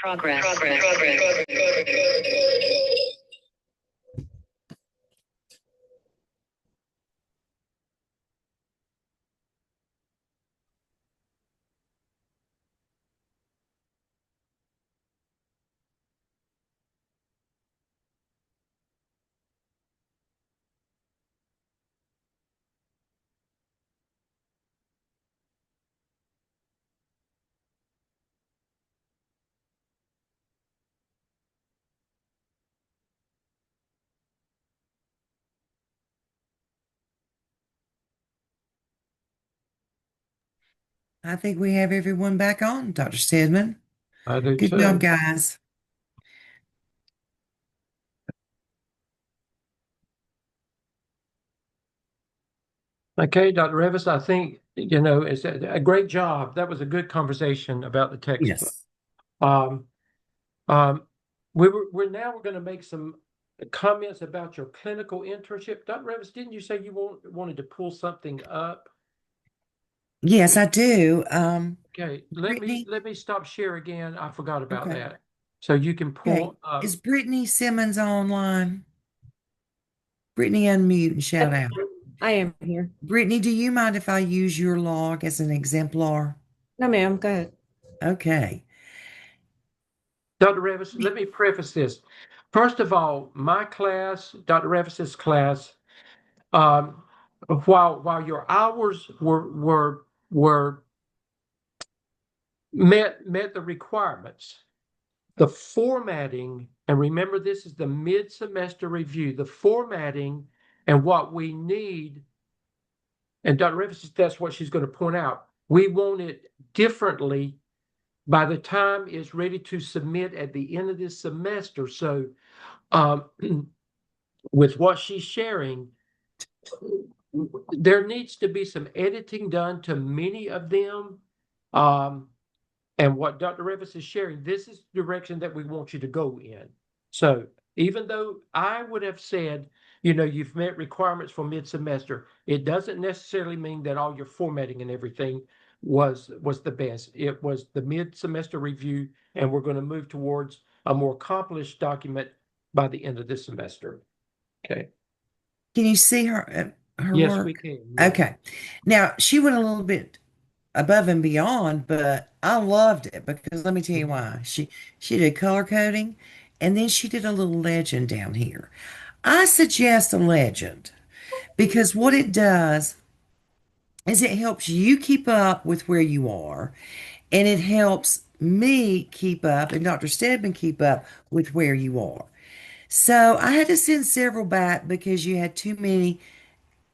Progress. I think we have everyone back on, Dr. Stedman. I do Good job, too. guys. Okay, Dr. Revis, I think, it's a great job. That was a good conversation about the textbook. Yes. Um, um, we're going to make some comments about your clinical internship. Dr. Revis, didn't you say you wanted to pull something up? Yes, I do. Okay, Brittany, let me stop share again. I forgot about okay. that. So you can Okay. pull up. Is Brittany Simmons online? Brittany, unmute and shout out. I am here. Brittany, do you mind if I use your log as an exemplar? No, ma'am. Go ahead. Okay. Dr. Revis, let me preface this. First of all, my class, Dr. Revis's class, um, while your hours were met the requirements, the formatting, and remember this is the mid-semester review, the formatting and what we need, and Dr. Revis, that's what she's going to point out. We want it differently by the time it's ready to submit at the end of this semester. So um, with what she's sharing, there needs to be some editing done to many of them. Um, and what Dr. Revis is sharing, this is the direction that we want you to go in. So even though I would have said, you've met requirements for mid-semester, it doesn't necessarily mean that all your formatting and everything was the best. It was the mid-semester review, and we're going to move towards a more accomplished document by the end of this semester. Okay. Can you see her Yes, we work? can. Yeah. Okay. Now, she went a little bit above and beyond, but I loved it because let me tell you why. She did color coding and then she did a little legend down here. I suggest a legend because what it does is it helps you keep up with where you are, and it helps me keep up and Dr. Stedman keep up with where you are. So I had to send several back because you had too many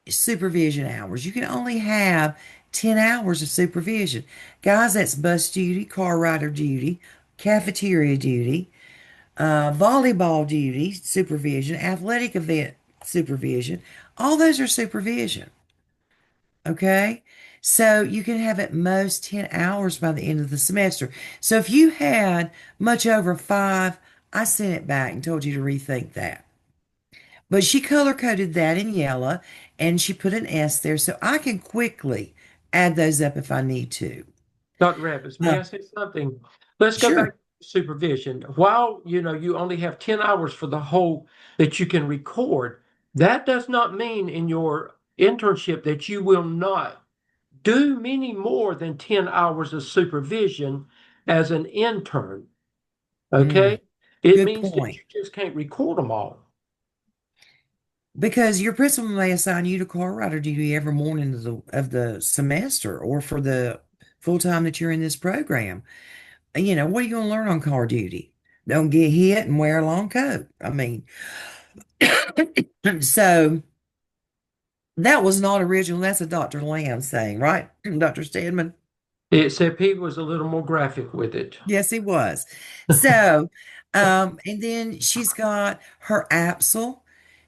supervision hours. You can only have 10 hours of supervision. Guys, that's bus duty, car rider duty, cafeteria duty, volleyball duty, supervision, athletic event supervision. All those are supervision. Okay. So you can have at most 10 hours by the end of the semester. So if you had much over five, I sent it back and told you to rethink that. But she color coded that in yellow and she put an S there so I can quickly add those up if I need to. Dr. Revis, may Uh, I say something? Let's go back sure. to supervision. While you only have 10 hours for the whole that you can record, that does not mean in your internship that you will not do many more than 10 hours of supervision as an intern. Mm, Okay? It good means that point. you just can't record them all. Because your principal may assign you to car rider duty every morning of the semester or for the full time that you're in this program. What are you going to learn on car duty? Don't get hit and wear a long coat. I mean, so that was not original. That's a Dr. Lamb saying, right? Dr. Stedman? Except he was a little more graphic with it. Yes, he was. So, and then she's got her APSL.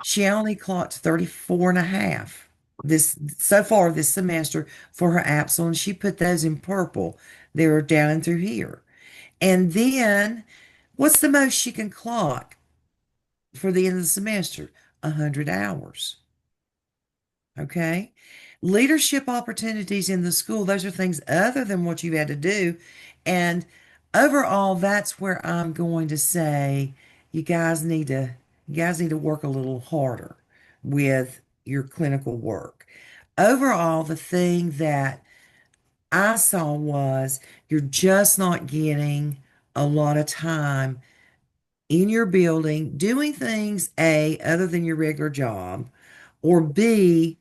She only clocked 34 and a half this so far this semester for her APSL, and she put those in purple. They're down through here. And then what's the most she can clock for the end of the semester? 100 hours. Okay. Leadership opportunities in the school, those are things other than what you had to do. And overall, that's where I'm going to say you guys need to you guys need to work a little harder with your clinical work. Overall, the thing that I saw was you're just not getting a lot of time in your building doing things, A, other than your regular job, or B,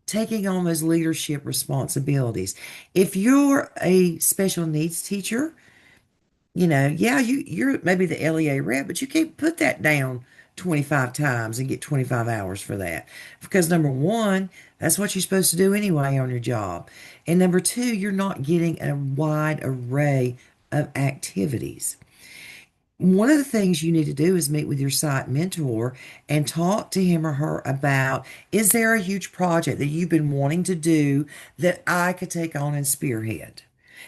taking on those leadership responsibilities. If you're a special needs teacher, yeah, you're maybe the LEA rep, but you can't put that down 25 times and get 25 hours for that. Because number one, that's what you're supposed to do anyway on your job. And number two, you're not getting a wide array of activities. One of the things you need to do is meet with your site mentor and talk to him or her about, is there a huge project that you've been wanting to do that I could take on and spearhead?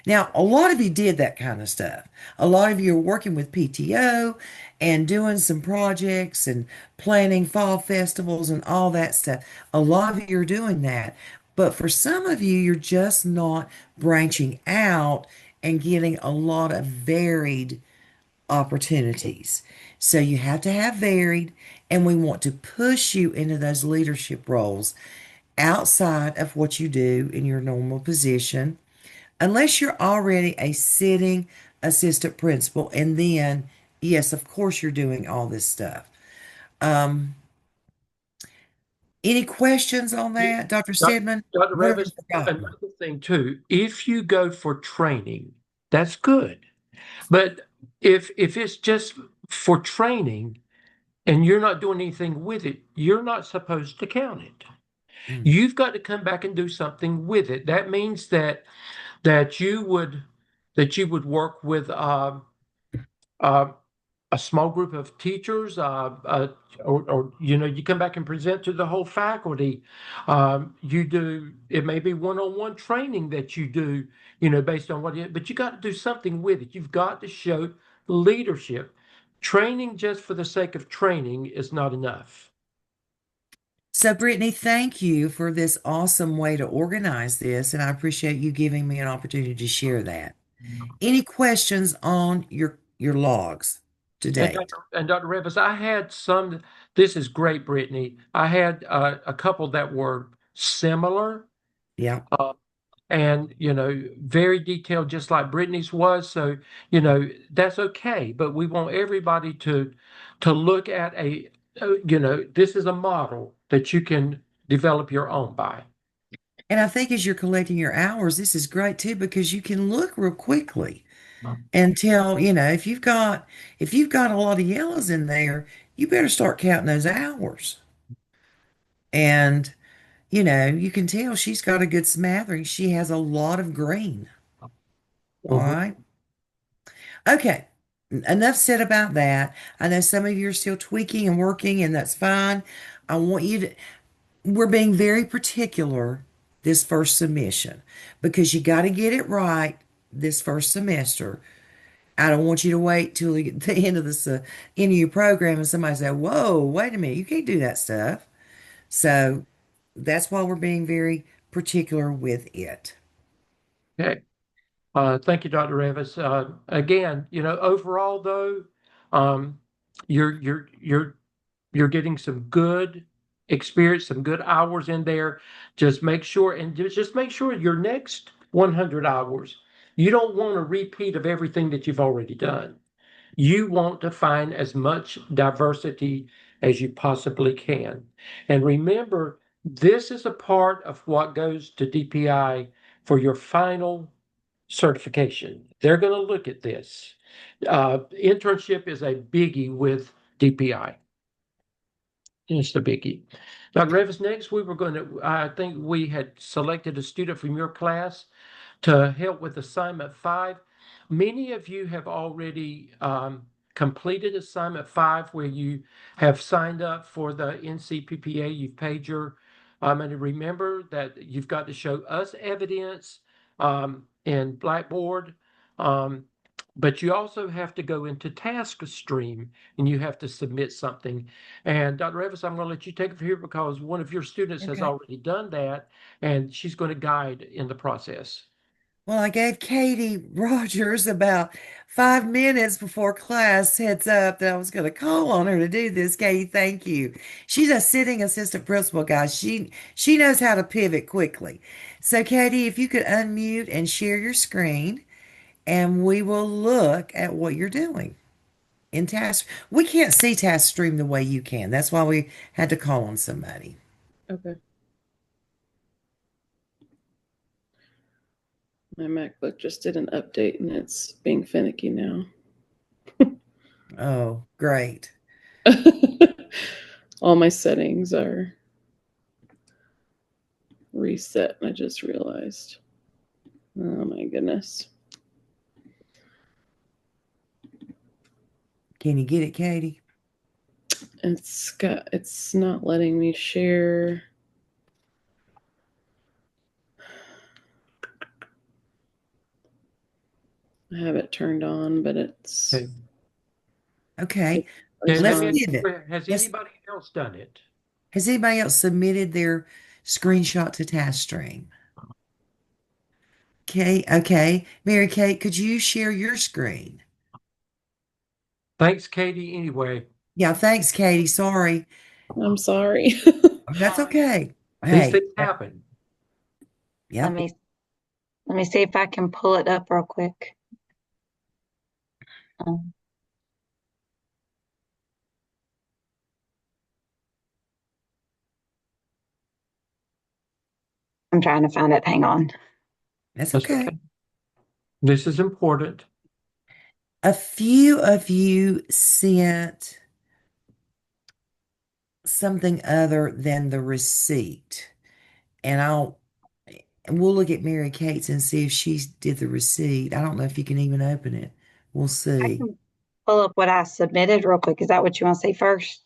Now, a lot of you did that kind of stuff. A lot of you are working with PTO and doing some projects and planning fall festivals and all that stuff. A lot of you are doing that. But for some of you, you're just not branching out and getting a lot of varied opportunities. So you have to have varied, and we want to push you into those leadership roles outside of what you do in your normal position, unless you're already a sitting assistant principal. And then, yes, of course, you're doing all this stuff. Um, any questions on that, Dr. Doc- Stedman? Dr. What have I Revis, forgotten? another thing too, if you go for training, that's good. But if it's just for training and you're not doing anything with it, you're not supposed to count it. Mm. You've got to come back and do something with it. That means that you would work with uh, a small group of teachers, or you come back and present to the whole faculty. You do it may be one-on-one training that you do, based on but you got to do something with it. You've got to show leadership. Training just for the sake of training is not enough. So, Brittany, thank you for this awesome way to organize this, and I appreciate you giving me an opportunity to share that. Any questions on your logs to And date? Dr. Revis, I had some. This is great, Brittany. I had a couple that were similar. Yeah. Uh, and very detailed, just like Brittany's was. So that's okay, but we want everybody to look at this is a model that you can develop your own by. And I think as you're collecting your hours, this is great too because you can look real quickly and tell, if you've got a lot of yellows in there, you better start counting those hours. And you can tell she's got a good smattering. She has a lot of green. All Mhm. right. Okay. Enough said about that. I know some of you are still tweaking and working, and that's fine. I want you to, we're being very particular this first submission because you got to get it right this first semester. I don't want you to wait till you get to the end of end of your program and somebody say, "Whoa, wait a minute, you can't do that stuff." So that's why we're being very particular with it. Okay. Thank you, Dr. Revis. Again, overall though, um, you're getting some good experience, some good hours in there. Just make sure and just make sure your next 100 hours, you don't want a repeat of everything that you've already done. You want to find as much diversity as you possibly can. And remember, this is a part of what goes to DPI for your final certification. They're going to look at this. Internship is a biggie with DPI. It's the biggie. Now, Revis, next I think we had selected a student from your class to help with assignment 5. Many of you have already completed assignment 5 where you have signed up for the NCPPA. You've paid and remember that you've got to show us evidence in Blackboard. Um, but you also have to go into task stream and you have to submit something. And Dr. Evans, I'm going to let you take it from here because one of your students has Okay. already done that and she's going to guide in the process. Well, I gave Katie Rogers about 5 minutes before class heads up that I was going to call on her to do this. Katie, thank you. She's a sitting assistant principal, guys. She knows how to pivot quickly. So, Katie, if you could unmute and share your screen, and we will look at what you're doing in task. We can't see task stream the way you can. That's why we had to call on somebody. Okay. My MacBook just did an update and it's being finicky now. Oh, great. All my settings are reset, and I just realized. Oh my goodness. Can you get it, Katie? It's not letting me share. I have it turned on, but it's Okay. Okay. it's Let's on. give it. Has Let's- anybody else done it? Has anybody else submitted their screenshot to TaskStream? Okay. Mary Kate, could you share your screen? Thanks, Katie, anyway. Yeah, thanks, Katie. Sorry. I'm sorry. That's okay. These Hey, things happen. yep. Let me see if I can pull it up real quick. I'm trying to find it. Hang on. That's That's okay. okay. This is important. A few of you sent something other than the receipt. And we'll look at Mary Kate's and see if she did the receipt. I don't know if you can even open it. We'll I see. can pull up what I submitted real quick. Is that what you want to see first?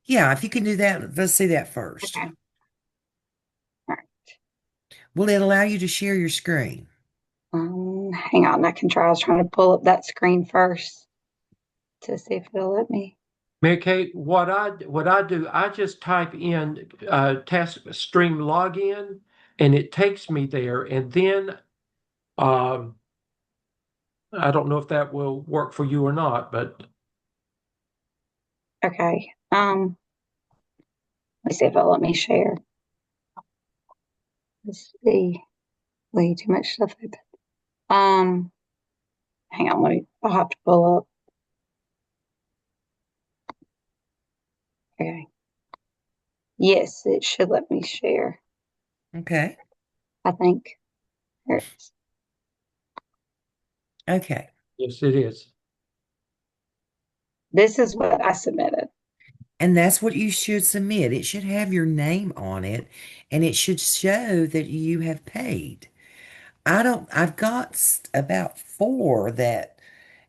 Yeah, if you can do that, let's see that first. Okay. All right. Will it allow you to share your screen? Hang on. I was trying to pull up that screen first to see if it'll let me. Mary Kate, what I do, I just type in task stream login and it takes me there. And then I don't know if that will work for you or not, but Okay. Let me see if it'll let me share. Let's see. Way too much stuff open. Hang on. I'll have to pull up. Okay. Yes, it should let me share, Okay. I think. Here it is. Okay. yes, it is. This is what I submitted. And that's what you should submit. It should have your name on it and it should show that you have paid. I've got about four that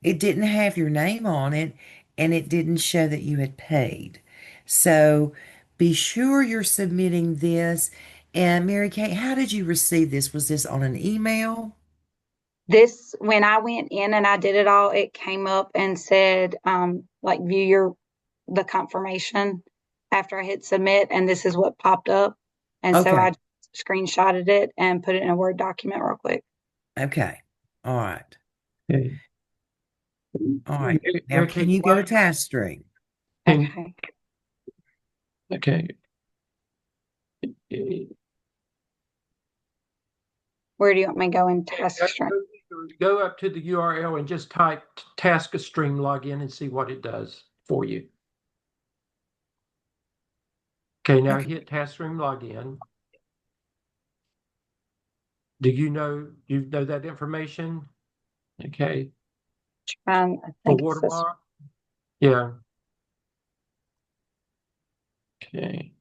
it didn't have your name on it and it didn't show that you had paid. So be sure you're submitting this. And Mary Kate, how did you receive this? Was this on an email? This, when I went in and I did it all, it came up and said, like view the confirmation after I hit submit, and this is what popped up. And so Okay. I screenshotted it and put it in a Word document real quick. Okay. All right. Okay. All right. Now, Mary can Kate, you go to task stream? can- Okay. okay. Where do you want me to go in task stream? Go up to the URL and just type task stream login and see what it does for you. Okay, now Okay. hit task stream login. Do you know that information? Okay. I For think it's this. watermark? Yeah. Okay.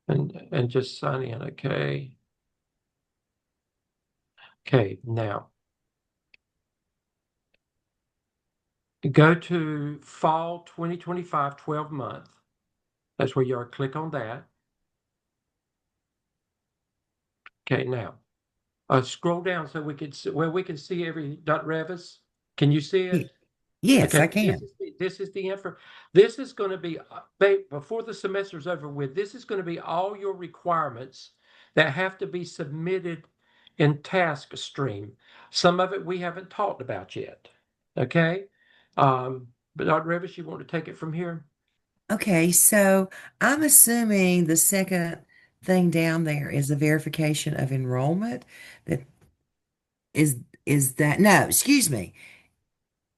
And just sign in, okay. Okay, now go to fall 2025 12 month. That's where you are. Click on that. Okay, now scroll down so we can see every .revis. Can you see it? Yes, Okay, I can. this is the info. This is going to be before the semester's over with. This is going to be all your requirements that have to be submitted in task stream. Some of it we haven't talked about yet. Okay. But Dr. Revis, you want to take it from here? Okay, so I'm assuming the second thing down there is the verification of enrollment. That is that no, excuse me.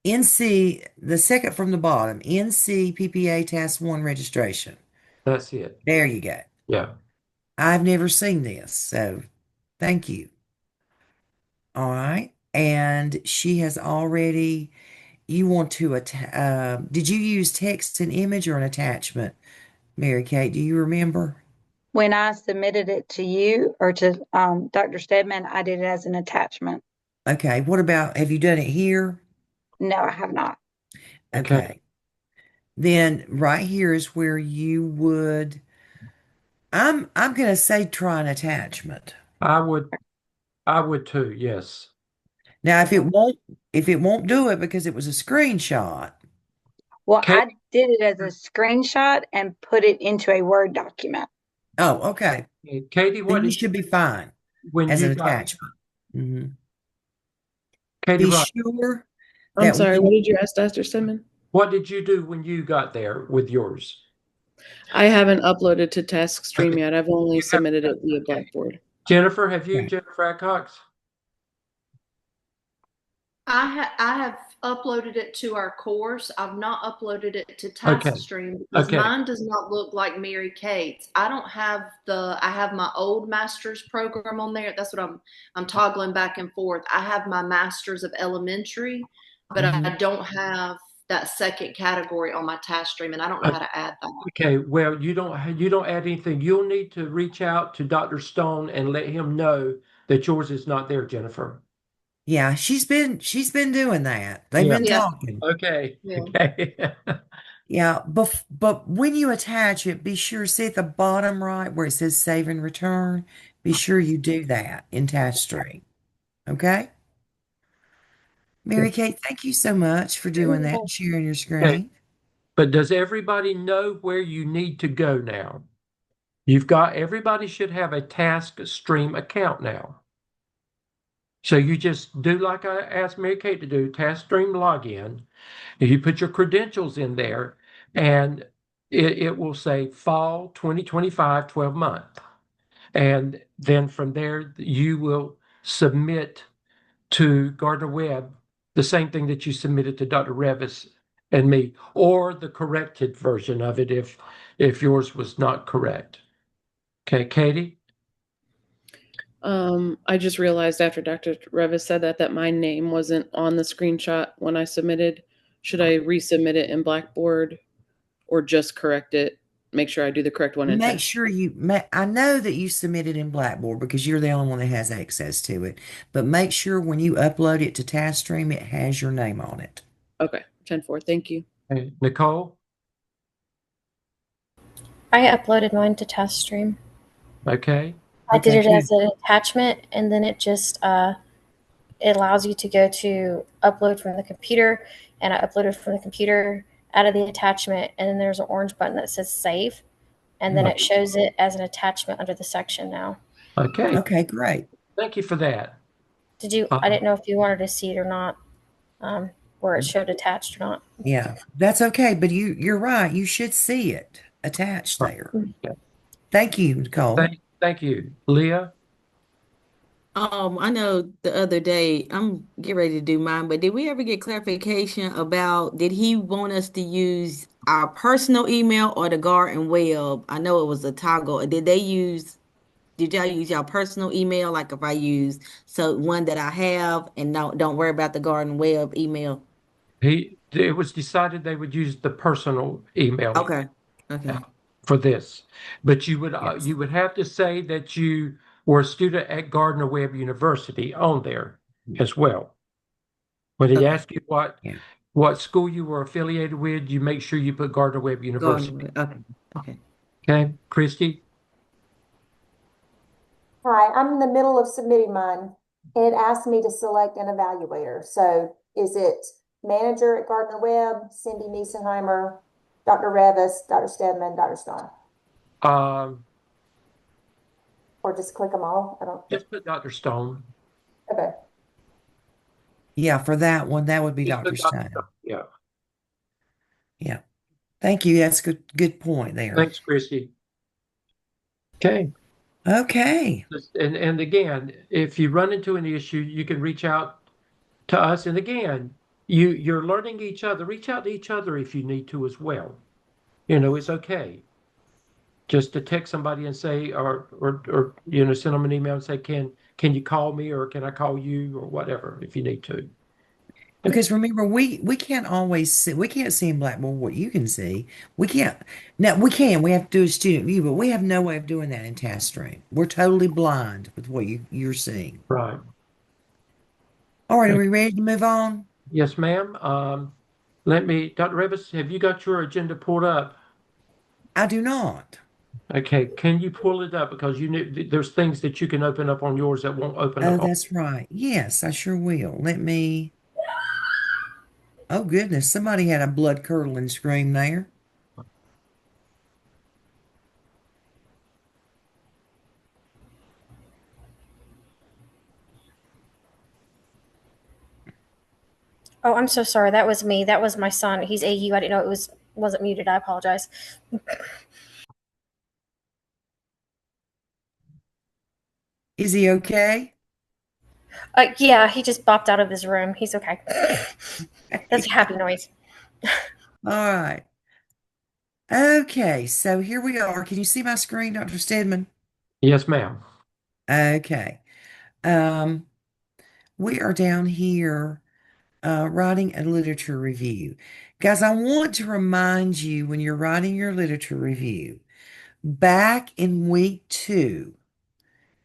NC, the second from the bottom, NC PPA Task 1 registration. That's it. There you go. Yeah. I've never seen this, so thank you. All right. And she has already, you want to, did you use text and image or an attachment, Mary Kate? Do you remember? When I submitted it to you or to Dr. Stedman, I did it as an attachment. Okay. What about, have you done it here? No, I have not. Okay. Then right here is where you would, I'm going to say try an attachment. I would too. Yes. Now, if it won't do it because it was a screenshot. Well, Kate, I did it as a screenshot and put it into a Word document. Oh, okay. Katie, what Then you did should be fine when as you an got attachment. Mhm. Katie, Be right? sure I'm that sorry, when what did you ask, Dr. Stedman? What did you do when you got there with yours? I haven't uploaded to TaskStream Okay. yet. I've only You have- submitted it via okay. Blackboard. Jennifer, have you, Okay. Jennifer Adcox? I have uploaded it to our course. I've not uploaded it to TaskStream because Okay. mine does not look like Mary Kate's. I don't have I have my old master's program on there. That's what I'm toggling back and forth. I have my master's of elementary, but I Mhm. don't have that second category on my TaskStream, and I don't know how to add that. Okay, well, you don't add anything. You'll need to reach out to Dr. Stone and let him know that yours is not there, Jennifer. Yeah, she's been doing that. They've Yeah. been Yeah. talking. Okay. Yeah. Okay. Yeah, but when you attach it, be sure, see at the bottom right where it says save and return, be sure you do that in TaskStream. Okay? Mary Kate, thank you so much for doing that and sharing your screen. But does everybody know where you need to go now? Everybody should have a TaskStream account now. So you just do like I asked Mary Kate to do, TaskStream login. You put your credentials in there and it will say fall 2025, 12 month. And then from there, you will submit to Gardner Webb the same thing that you submitted to Dr. Revis and me, or the corrected version of it if yours was not correct. Okay, Katie? I just realized after Dr. Revis said that my name wasn't on the screenshot when I submitted. Should I resubmit it in Blackboard or just correct it? Make sure I do the correct one in Make test. sure I know that you submitted in Blackboard because you're the only one that has access to it, but make sure when you upload it to TaskStream, it has your name on it. Okay, 10-4. Thank you. Hey, Nicole? I uploaded mine to TaskStream. Okay. I did Okay, it as an attachment, and then it just it allows you to go to upload from the computer, and I uploaded from the computer out of the attachment, and then there's an orange button that says save, and then it shows it as an attachment under the section now. Okay. Okay, great. Thank you for that. Did you? I didn't know if you wanted to see it or not, where it showed attached or not. Yeah, that's okay, but you're right. You should see it attached there. Yeah. Thank you, Nicole. Thank you. Leah? I know the other day, I'm getting ready to do mine, but did we ever get clarification about did he want us to use our personal email or the Garden Web? I know it was a toggle. Did y'all use your personal email? Like if I use one that I have and don't worry about the Garden Web email. It was decided they would use the personal email. Okay. Okay. For this, but you would have to say that you were a student at Gardner Webb University on there as well. When he asked you what school you were affiliated with, you make sure you put Gardner Webb University. Okay. Okay. Okay, Christy? Hi, I'm in the middle of submitting mine, and it asked me to select an evaluator. So is it manager at Gardner Webb, Cindy Niesenheimer, Dr. Revis, Dr. Stedman, Dr. Stone? or just click them all? I don't, Just put Dr. Stone. okay. Yeah, for that one, that would be Just Dr. put Dr. Stone. Stone. Yeah. Yeah. Thank you. That's good point there. Thanks, Christy. Okay. Okay. And again, if you run into an issue, you can reach out to us. And again, you're learning each other. Reach out to each other if you need to as well. It's okay. Just to text somebody and say, or send them an email and say, can you call me, or can I call you, or whatever, if you need to. Because remember, we can't always see, we can't see in Blackboard what you can see. We can't. Now we can. We have to do a student view, but we have no way of doing that in TaskStream. We're totally blind with what you're seeing. Right. All right, are we ready to move on? Yes, ma'am. Dr. Revis, have you got your agenda pulled up? I do not. Okay, can you pull it up? Because there's things that you can open up on yours that won't open Oh, up on. that's right. Yes, I sure will. Let me. Oh goodness, somebody had a blood curdling scream there. Oh, I'm so sorry. That was me. That was my son. He's AU. I didn't know wasn't muted. I apologize. Is he okay? Yeah, he just bopped out of his room. He's okay. That's a happy noise. All right. Okay, so here we are. Can you see my screen, Dr. Stedman? Yes, ma'am. Okay. Um, we are down here writing a literature review. Guys, I want to remind you when you're writing your literature review, back in week 2,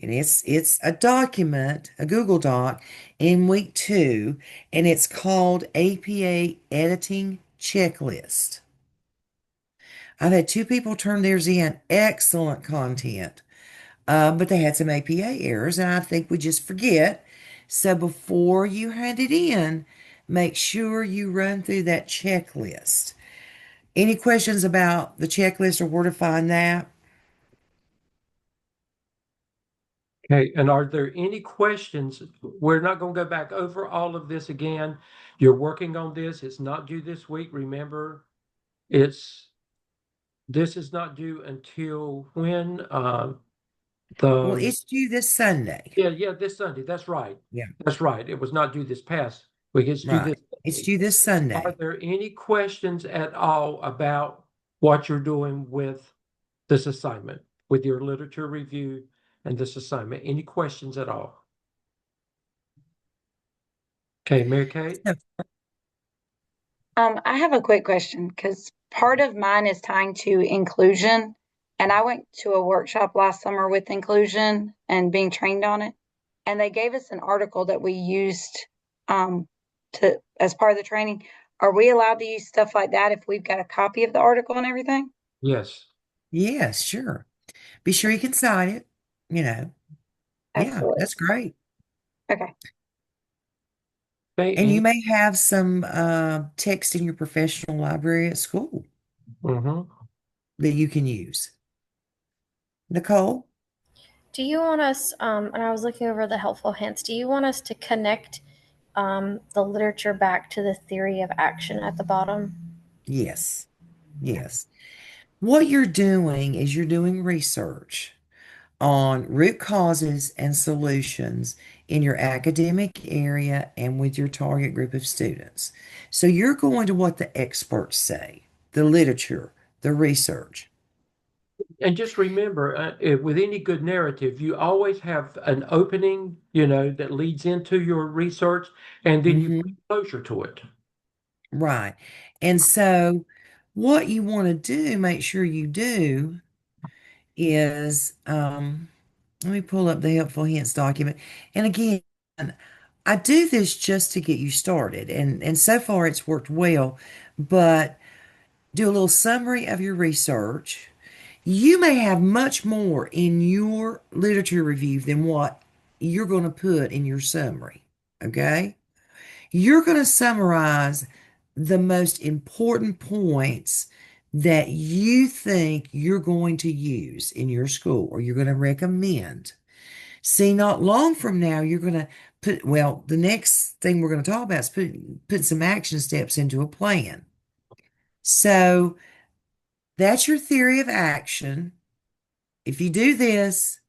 and it's a document, a Google Doc in week 2, and it's called APA Editing Checklist. I've had 2 people turn theirs in. Excellent content. But they had some APA errors, and I think we just forget. So before you hand it in, make sure you run through that checklist. Any questions about the checklist or where to find that? Okay, and are there any questions? We're not going to go back over all of this again. You're working on this. It's not due this week. Remember, this is not due until when? Well, it's due this Sunday. Yeah, this Sunday. That's right. Yeah. That's right. It was not due this past week. It's due Right. this It's Sunday. due this Sunday. Are there any questions at all about what you're doing with this assignment, with your literature review and this assignment? Any questions at all? Okay, Mary Kate? I have a quick question because part of mine is tying to inclusion. And I went to a workshop last summer with inclusion and being trained on it. And they gave us an article that we used as part of the training. Are we allowed to use stuff like that if we've got a copy of the article and everything? Yes. Yes, sure. Be sure you can cite it, Yeah, Absolutely. that's great. Okay. And you may have some text in your professional library at school that you can use. Nicole? Do you want us, and I was looking over the helpful hints, do you want us to connect the literature back to the theory of action at the bottom? Yes. Yes. What you're doing is you're doing research on root causes and solutions in your academic area and with your target group of students. So you're going to what the experts say, the literature, the research. And just remember, with any good narrative, you always have an opening, that leads into your research, and then you bring closure to it. Right. And so what you want to do, make sure you do, is let me pull up the helpful hints document. And again, I do this just to get you started, and so far it's worked well, but do a little summary of your research. You may have much more in your literature review than what you're going to put in your summary, okay? You're going to summarize the most important points that you think you're going to use in your school or you're going to recommend. See, not long from now, you're going to the next thing we're going to talk about is put some action steps into a plan. So that's your theory of action. If you do this,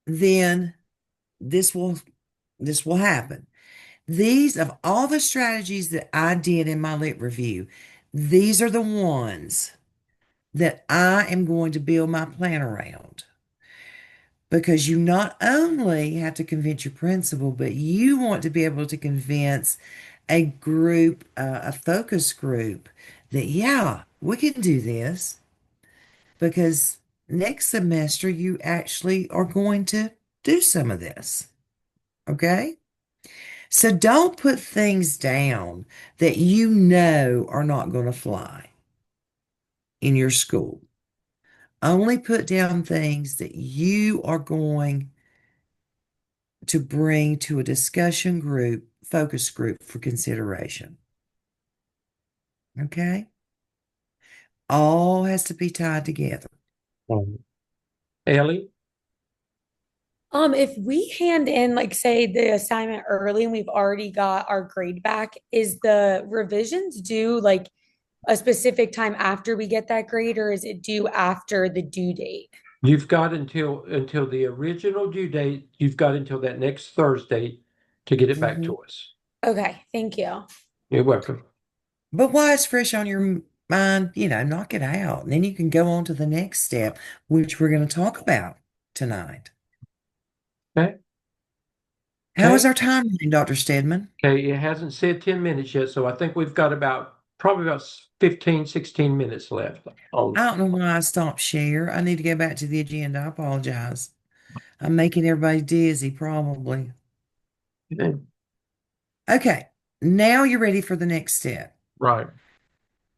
then this will happen. These, of all the strategies that I did in my lit review, these are the ones that I am going to build my plan around. Because you not only have to convince your principal, but you want to be able to convince a group, a focus group, that, yeah, we can do this. Because next semester, you actually are going to do some of this. Okay? So don't put things down that you know are not going to fly in your school. Only put down things that you are going to bring to a discussion group, focus group for consideration. Okay? All has to be tied together. Ellie? If we hand in, like, say, the assignment early and we've already got our grade back, is the revisions due like a specific time after we get that grade, or is it due after the due date? You've got until the original due date, you've got until that next Thursday to get it back to us. Okay, thank you. You're welcome. But while it's fresh on your mind, knock it out. And then you can go on to the next step, which we're going to talk about tonight. Okay. How is our timeline, Dr. Stedman? Okay, it hasn't said 10 minutes yet, so I think we've got probably about 15, 16 minutes left. I don't know why I stopped share. I need to go back to the agenda. I apologize. I'm making everybody dizzy, probably. Okay, now you're ready for the next step. Right.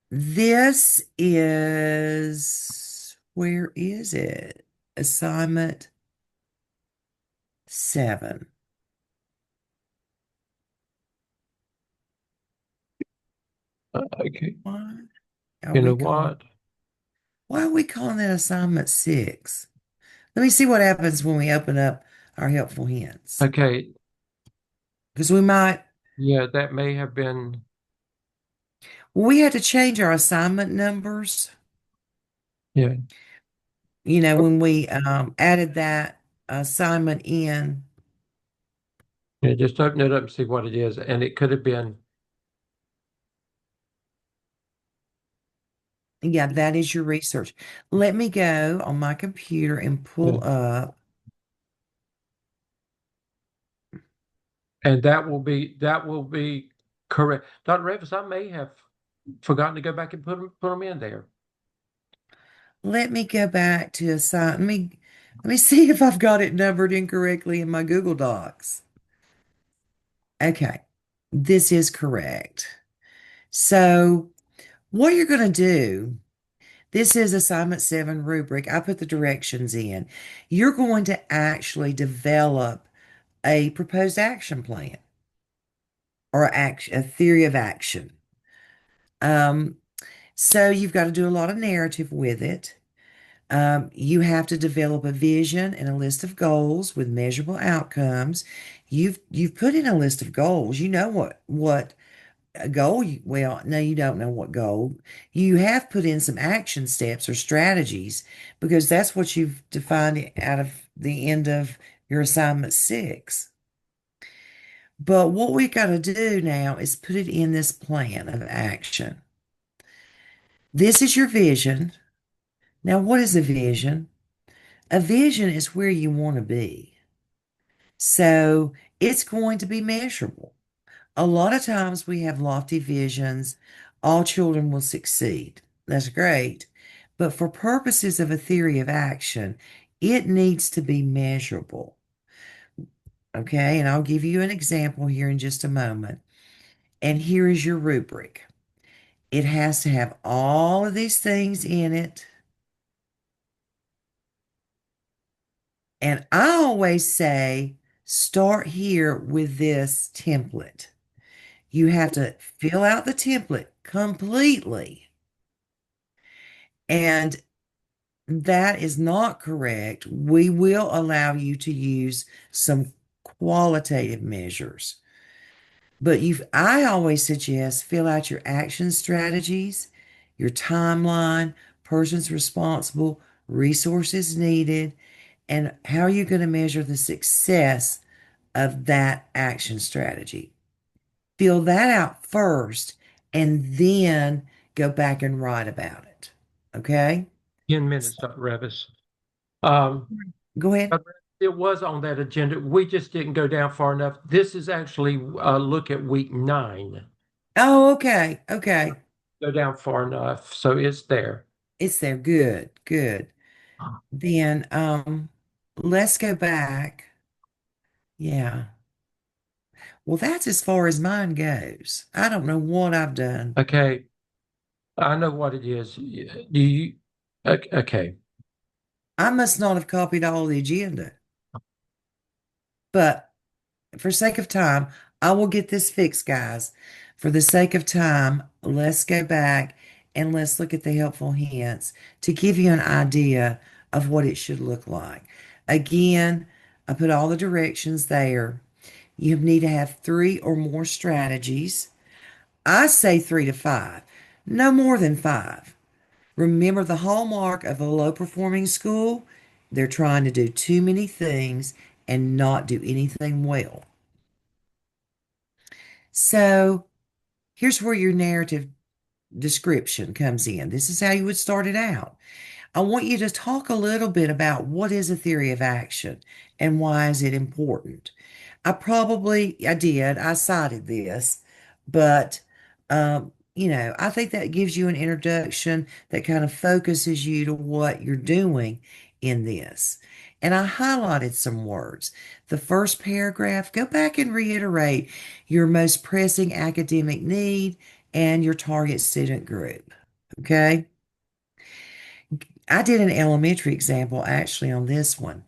This is, where is it? Assignment 7. Okay. Why You know what? Why are we calling that assignment 6? Let me see what happens when we open up our helpful hints. Okay. Because we might. Yeah, that may have been. We had to change our assignment numbers. Yeah. When we added that assignment in. Yeah, just open it up and see what it is. And it could have been. Yeah, that is your research. Let me go on my computer and pull up. And that will be correct. Dr. Revis, I may have forgotten to go back and put them in there. Let me go back to assign. Let me see if I've got it numbered incorrectly in my Google Docs. Okay, this is correct. So what you're going to do, this is assignment 7 rubric. I put the directions in. You're going to actually develop a proposed action plan or a theory of action. So you've got to do a lot of narrative with it. You have to develop a vision and a list of goals with measurable outcomes. You've put in a list of goals. You know what a goal. Well, no, you don't know what goal. You have put in some action steps or strategies because that's what you've defined out of the end of your assignment 6. But what we got to do now is put it in this plan of action. This is your vision. Now, what is a vision? A vision is where you want to be. So it's going to be measurable. A lot of times we have lofty visions. All children will succeed. That's great. But for purposes of a theory of action, it needs to be measurable. Okay, and I'll give you an example here in just a moment. And here is your rubric. It has to have all of these things in it. And I always say, start here with this template. You have to fill out the template completely. And that is not correct. We will allow you to use some qualitative measures. But I always suggest fill out your action strategies, your timeline, persons responsible, resources needed, and how are you going to measure the success of that action strategy. Fill that out first and then go back and write about it. Okay? 10 minutes, Dr. Revis. Um, Go ahead. It was on that agenda. We just didn't go down far enough. This is actually a look at week 9. Oh, okay. Okay. Go down far enough, so it's there. It's there. Good. Good. Then let's go back. Yeah. Well, that's as far as mine goes. I don't know what I've done. Okay, I know what it is. Do you? Okay. I must not have copied all the agenda. But for sake of time, I will get this fixed, guys. For the sake of time, let's go back and let's look at the helpful hints to give you an idea of what it should look like. Again, I put all the directions there. You need to have 3 or more strategies. I say 3 to 5, no more than 5. Remember the hallmark of a low performing school? They're trying to do too many things and not do anything well. So here's where your narrative description comes in. This is how you would start it out. I want you to talk a little bit about what is a theory of action and why is it important. I cited this, but I think that gives you an introduction that kind of focuses you to what you're doing in this. And I highlighted some words. The first paragraph, go back and reiterate your most pressing academic need and your target student group. Okay. I did an elementary example actually on this one.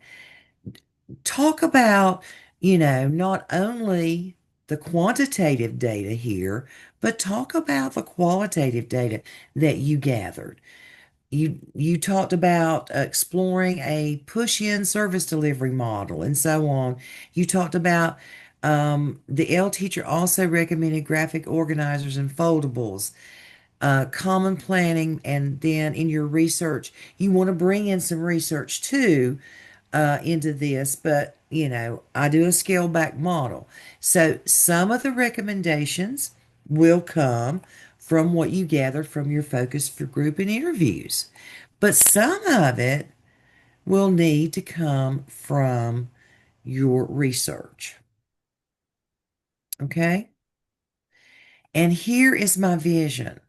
Talk about, not only the quantitative data here, but talk about the qualitative data that you gathered. You talked about exploring a push-in service delivery model and so on. You talked about the L teacher also recommended graphic organizers and foldables, common planning, and then in your research, you want to bring in some research too into this, but I do a scale back model. So some of the recommendations will come from what you gather from your focus for group and interviews, but some of it will need to come from your research. Okay? And here is my vision.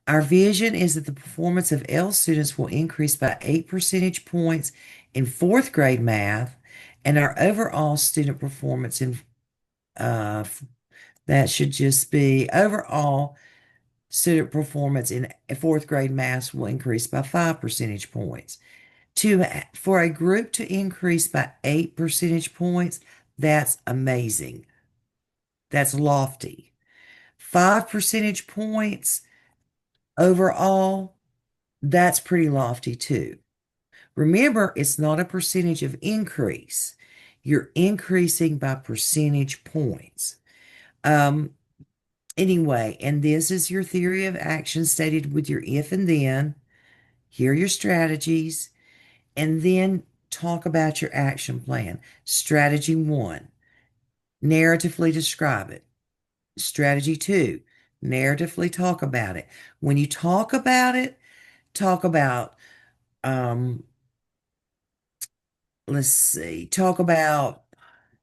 Our vision is that the performance of L students will increase by 8 percentage points in 4th grade math, and our overall student performance that should just be overall student performance in 4th grade math will increase by 5 percentage points. For a group to increase by 8 percentage points, that's amazing. That's lofty. 5 percentage points overall, that's pretty lofty too. Remember, it's not a percentage of increase. You're increasing by percentage points. Anyway, and this is your theory of action stated with your if and then. Here are your strategies, and then talk about your action plan. Strategy 1, narratively describe it. Strategy 2, narratively talk about it. When you talk about it, talk about let's see, talk about,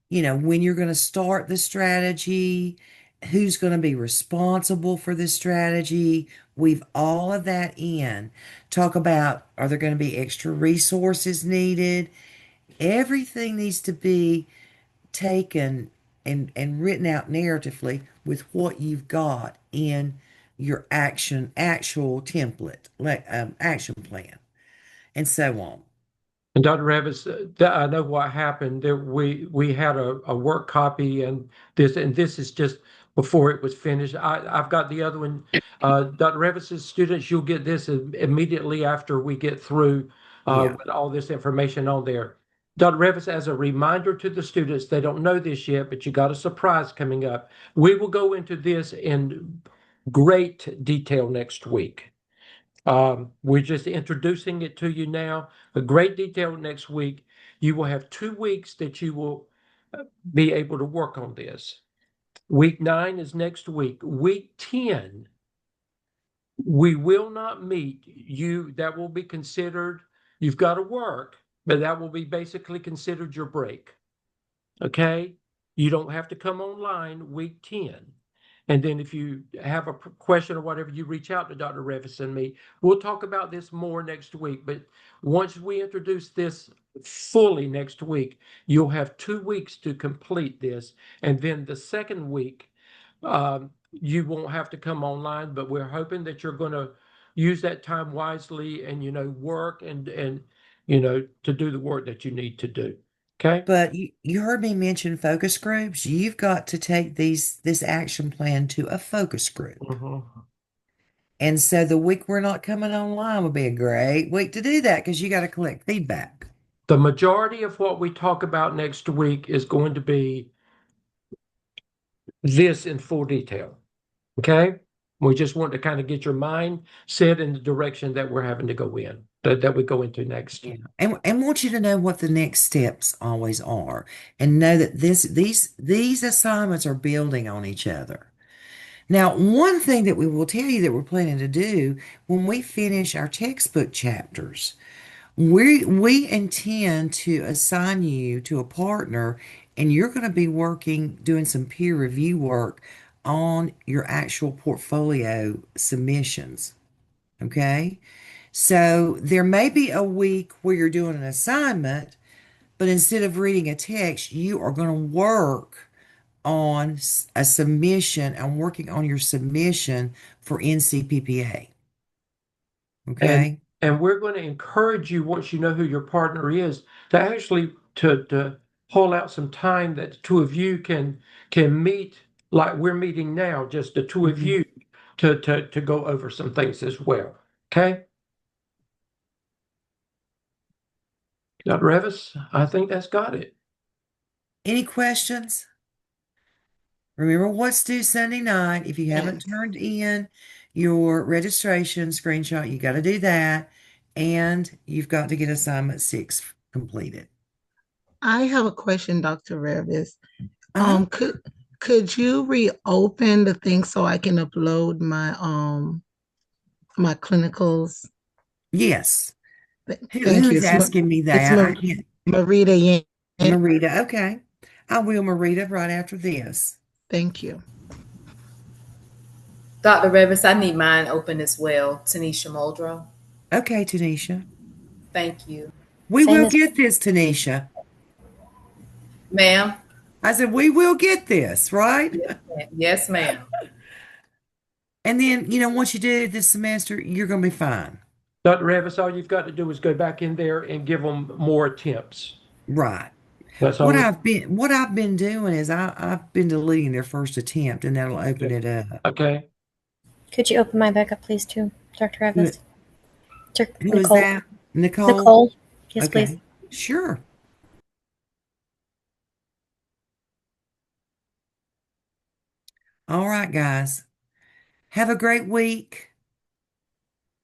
when you're going to start the strategy, who's going to be responsible for the strategy. Weave all of that in. Talk about, are there going to be extra resources needed? Everything needs to be taken and written out narratively with what you've got in your actual template, like action plan, and so on. And Dr. Revis, I know what happened. There, we had a work copy, and this is just before it was finished. I've got the other one. Dr. Revis's students, you'll get this immediately after we get through Yeah. with all this information on there. Dr. Revis, as a reminder to the students, they don't know this yet, but you got a surprise coming up. We will go into this in great detail next week. We're just introducing it to you now, but great detail next week. You will have 2 weeks that you will be able to work on this. Week 9 is next week. Week 10, we will not meet you. That will be considered, you've got to work, but that will be basically considered your break. Okay? You don't have to come online week 10. And then if you have a question or whatever, you reach out to Dr. Revis and me. We'll talk about this more next week. But once we introduce this fully next week, you'll have 2 weeks to complete this. And then the second week, you won't have to come online, but we're hoping that you're going to use that time wisely and, work and, to do the work that you need to do. Okay. But you heard me mention focus groups. You've got to take this action plan to a focus group. And so the week we're not coming online would be a great week to do that because you got to collect feedback. The majority of what we talk about next week is going to be this in full detail. Okay? We just want to kind of get your mind set in the direction that we're having to go in, that we go into next. Yeah. And want you to know what the next steps always are and know that these assignments are building on each other. Now, one thing that we will tell you that we're planning to do when we finish our textbook chapters, we intend to assign you to a partner, and you're going to be doing some peer review work on your actual portfolio submissions. Okay? So there may be a week where you're doing an assignment, but instead of reading a text, you are going to work on a submission and working on your submission for NCPPA. Okay? And we're going to encourage you, once you know who your partner is, to actually to pull out some time that the two of you can meet like we're meeting now, just the two of you to go over some things as well. Okay? Dr. Revis, I think that's got it. Any questions? Remember what's due Sunday night. If you haven't turned in your registration screenshot, you got to do that. And you've got to get assignment 6 completed. I have a question, Dr. Revis. Could you reopen the thing so I can upload my my clinicals? Yes. Thank you. Who's asking me that? I can't. Marita Yang. Marita, okay. I will, Marita, right after this. Thank you. Dr. Revis, I need mine open as well. Tanisha Muldrow. Okay, Tanisha. Thank you. We will get this, Tanisha. Ma'am? I said, we will get this, right? Yes, ma'am. And then, once you do this semester, you're going to be fine. Dr. Revis, all you've got to do is go back in there and give them more attempts. Right. That's all. What I've been doing is I've been deleting their first attempt, and that'll open it up. Okay. Could you open my backup, please, too, Dr. Revis? Who is that? Nicole? Nicole. Yes, okay. please. Sure. All right, guys. Have a great week.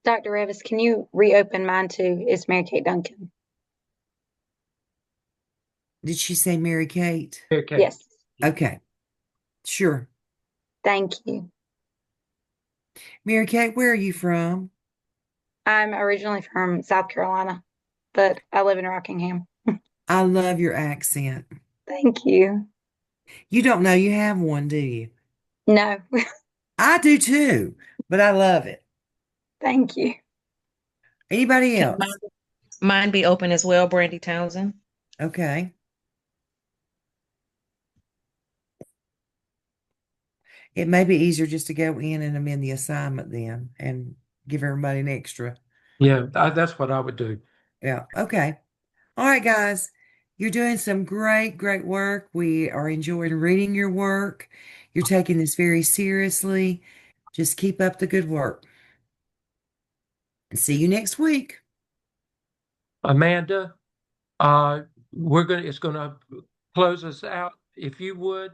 Dr. Revis, can you reopen mine too? It's Mary Kate Duncan. Did she say Mary Kate? Mary Kate. Yes. Okay. Sure. Thank you. Mary Kate, where are you from? I'm originally from South Carolina, but I live in Rockingham. I love your accent. Thank you. You don't know you have one, do you? No. I do too, but I love it. Thank you. Anybody else? Mine be open as well, Brandy Townsend. Okay. It may be easier just to go in and amend the assignment then and give everybody an extra. Yeah, that's what I would do. Yeah. Okay. All right, guys. You're doing some great, great work. We are enjoying reading your work. You're taking this very seriously. Just keep up the good work. And see you next week. Amanda, it's gonna close us out. If you would,